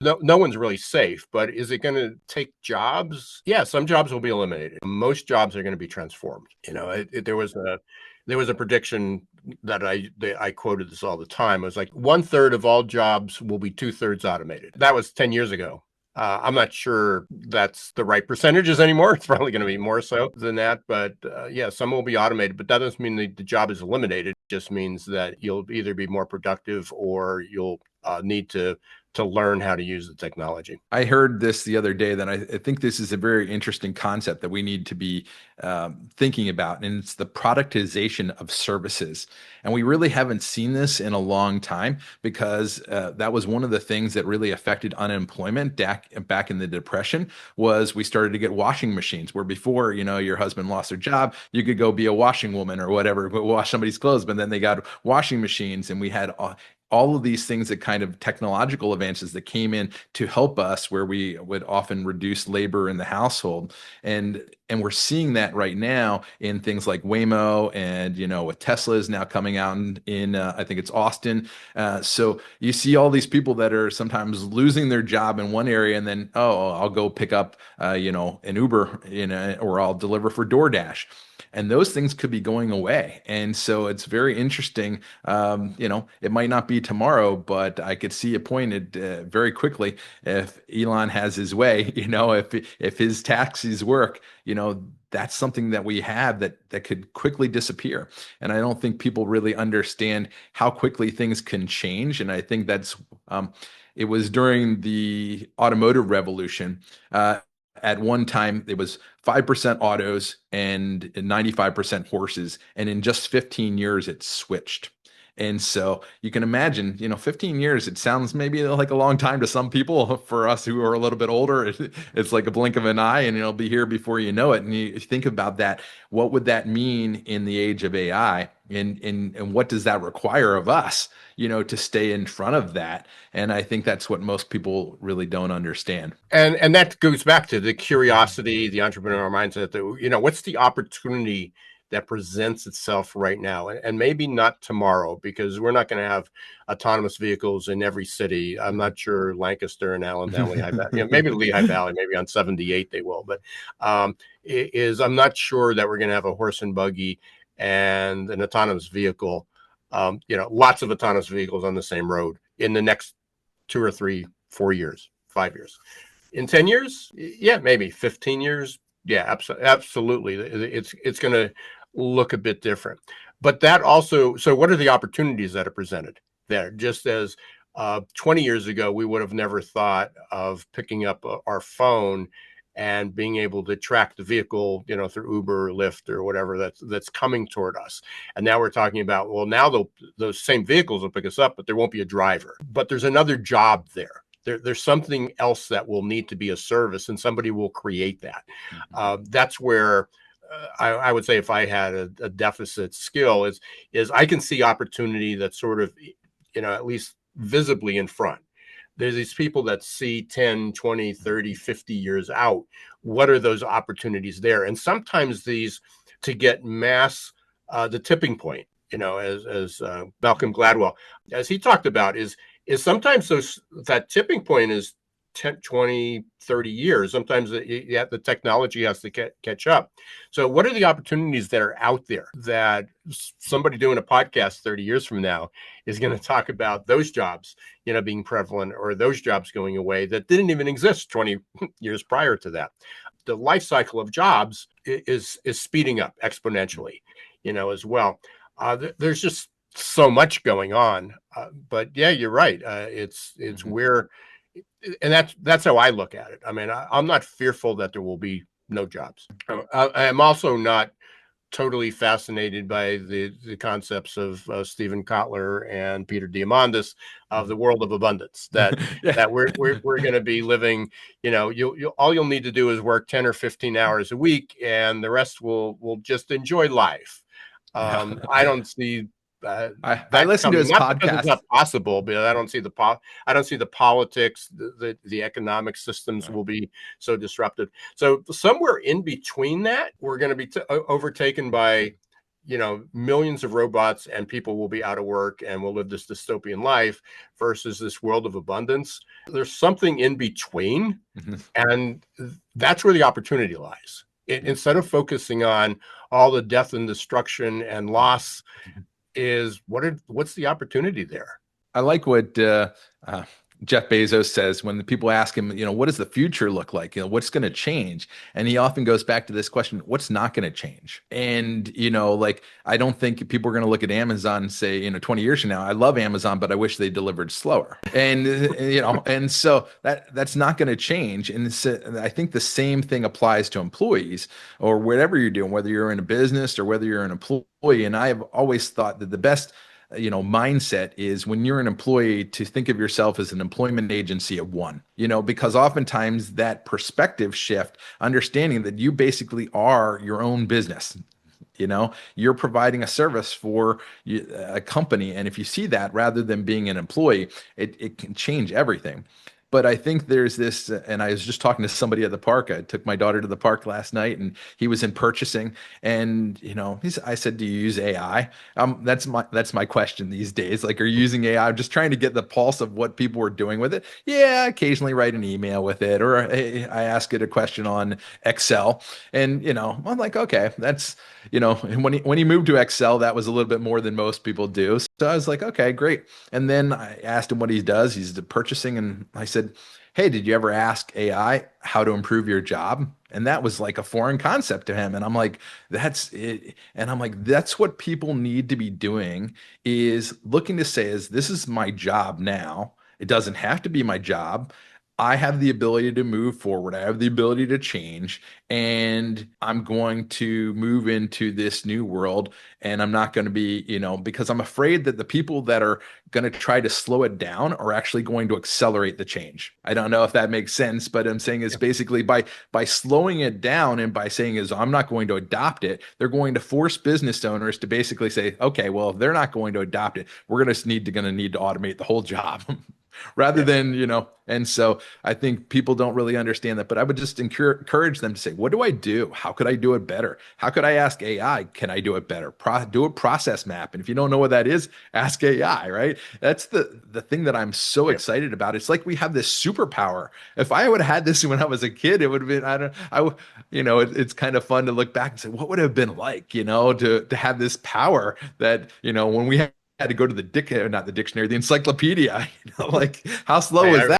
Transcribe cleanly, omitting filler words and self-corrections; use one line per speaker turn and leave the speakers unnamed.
no one's really safe, but is it going to take jobs? Yeah, some jobs will be eliminated. Most jobs are going to be transformed. There was a prediction that I quoted this all the time. It was like 1/3 of all jobs will be 2/3 automated. That was 10 years ago. I'm not sure that's the right percentages anymore. It's probably going to be more so than that. But yeah, some will be automated, but that doesn't mean the job is eliminated. It just means that you'll either be more productive or you'll need to learn how to use the technology.
I heard this the other day that I think this is a very interesting concept that we need to be thinking about, and it's the productization of services. And we really haven't seen this in a long time because that was one of the things that really affected unemployment back in the Depression. Was we started to get washing machines where before, your husband lost their job, you could go be a washing woman or whatever, but wash somebody's clothes. But then they got washing machines, and we had all of these things, that kind of technological advances that came in to help us, where we would often reduce labor in the household. And we're seeing that right now in things like Waymo, and with Tesla is now coming out in I think it's Austin. So you see all these people that are sometimes losing their job in one area, and then, oh, I'll go pick up an Uber, or I'll deliver for DoorDash. And those things could be going away. And so it's very interesting. It might not be tomorrow, but I could see it pointed very quickly if Elon has his way. If his taxis work, that's something that we have that could quickly disappear. And I don't think people really understand how quickly things can change. And I think that's it was during the automotive revolution. At one time, it was 5% autos and 95% horses. And in just 15 years, it switched. And so you can imagine, 15 years, it sounds maybe like a long time to some people. For us who are a little bit older, it's like a blink of an eye, and it'll be here before you know it. And you think about that. What would that mean in the age of AI? And what does that require of us, to stay in front of that? And I think that's what most people really don't understand.
And that goes back to the curiosity, the entrepreneurial mindset. That what's the opportunity that presents itself right now, and maybe not tomorrow, because we're not going to have autonomous vehicles in every city. I'm not sure Lancaster and Allen Valley, maybe Lehigh Valley, maybe on 78 they will, but I'm not sure that we're going to have a horse and buggy and an autonomous vehicle, lots of autonomous vehicles on the same road in the next 2 or 3, 4 years, 5 years. In 10 years, yeah, maybe 15 years. Yeah, absolutely. It's going to look a bit different. But that also, so what are the opportunities that are presented there? Just as 20 years ago, we would have never thought of picking up our phone and being able to track the vehicle, through Uber or Lyft or whatever that's coming toward us. And now we're talking about, well, now those same vehicles will pick us up, but there won't be a driver. But there's another job there. There's something else that will need to be a service, and somebody will create that. That's where I would say, if I had a deficit skill, is I can see opportunity that's sort of, at least visibly in front. There's these people that see 10, 20, 30, 50 years out. What are those opportunities there? And sometimes these, to get mass, the tipping point, as Malcolm Gladwell, as he talked about, is sometimes that tipping point is 10, 20, 30 years. Sometimes the technology has to catch up. So what are the opportunities that are out there that somebody doing a podcast 30 years from now is going to talk about those jobs, being prevalent, or those jobs going away that didn't even exist 20 years prior to that? The life cycle of jobs is speeding up exponentially, as well. There's just so much going on, but yeah, you're right. It's where, and that's how I look at it. I mean, I'm not fearful that there will be no jobs. I am also not totally fascinated by the concepts of Stephen Kotler and Peter Diamandis of the world of abundance. That
Yeah.
that we're going to be living. All you'll need to do is work 10 or 15 hours a week, and the rest will just enjoy life.
Yeah.
I don't see
I
that
listened to
coming.
his
Not because it's
podcast.
not possible, but I don't see the politics, the economic systems will be so disruptive. So somewhere in between that, we're going to be overtaken by millions of robots and people will be out of work and we'll live this dystopian life versus this world of abundance. There's something in between,
Mhm.
and that's where the opportunity lies. Instead of focusing on all the death and destruction and loss, what's the opportunity there?
I like what uh, Jeff Bezos says when the people ask him, what does the future look like? What's going to change? And he often goes back to this question, what's not going to change? And, like, I don't think people are going to look at Amazon and say, 20 years from now, I love Amazon, but I wish they delivered slower. And, and so that's not going to change. And I think the same thing applies to employees or whatever you're doing, whether you're in a business or whether you're an employee. And I have always thought that the best mindset is when you're an employee to think of yourself as an employment agency of one, because oftentimes that perspective shift, understanding that you basically are your own business. You're providing a service for a company. And if you see that rather than being an employee, it can change everything. But I think there's this, and I was just talking to somebody at the park. I took my daughter to the park last night, and he was in purchasing, and I said, "Do you use AI?" That's my question these days. Like, are you using AI? I'm just trying to get the pulse of what people are doing with it. Yeah, occasionally write an email with it, or I ask it a question on Excel, and I'm like, okay, that's and when he moved to Excel, that was a little bit more than most people do. So I was like, okay, great. And then I asked him what he does. He's the purchasing, and I said, "Hey, did you ever ask AI how to improve your job?" And that was like a foreign concept to him. And I'm like, that's it. And I'm like, that's what people need to be doing, is looking to say, is this is my job now. It doesn't have to be my job. I have the ability to move forward. I have the ability to change, and I'm going to move into this new world. And I'm not going to be, because I'm afraid that the people that are going to try to slow it down are actually going to accelerate the change. I don't know if that makes sense, but I'm saying is basically by slowing it down and by saying is I'm not going to adopt it, they're going to force business owners to basically say, okay, well, if they're not going to adopt it, we're going to need to automate the whole job. Rather
Yeah.
than, and so I think people don't really understand that. But I would just encourage them to say, what do I do? How could I do it better? How could I ask AI, can I do it better? Do a process map. And if you don't know what that is, ask AI, right? That's the thing that I'm so
Yeah.
excited about. It's like we have this superpower. If I would have had this when I was a kid, it would have been, I don't, it's kind of fun to look back and say, what would it have been like, to have this power that, when we had to go to the not the dictionary, the encyclopedia, like how slow
I,
is
I
that?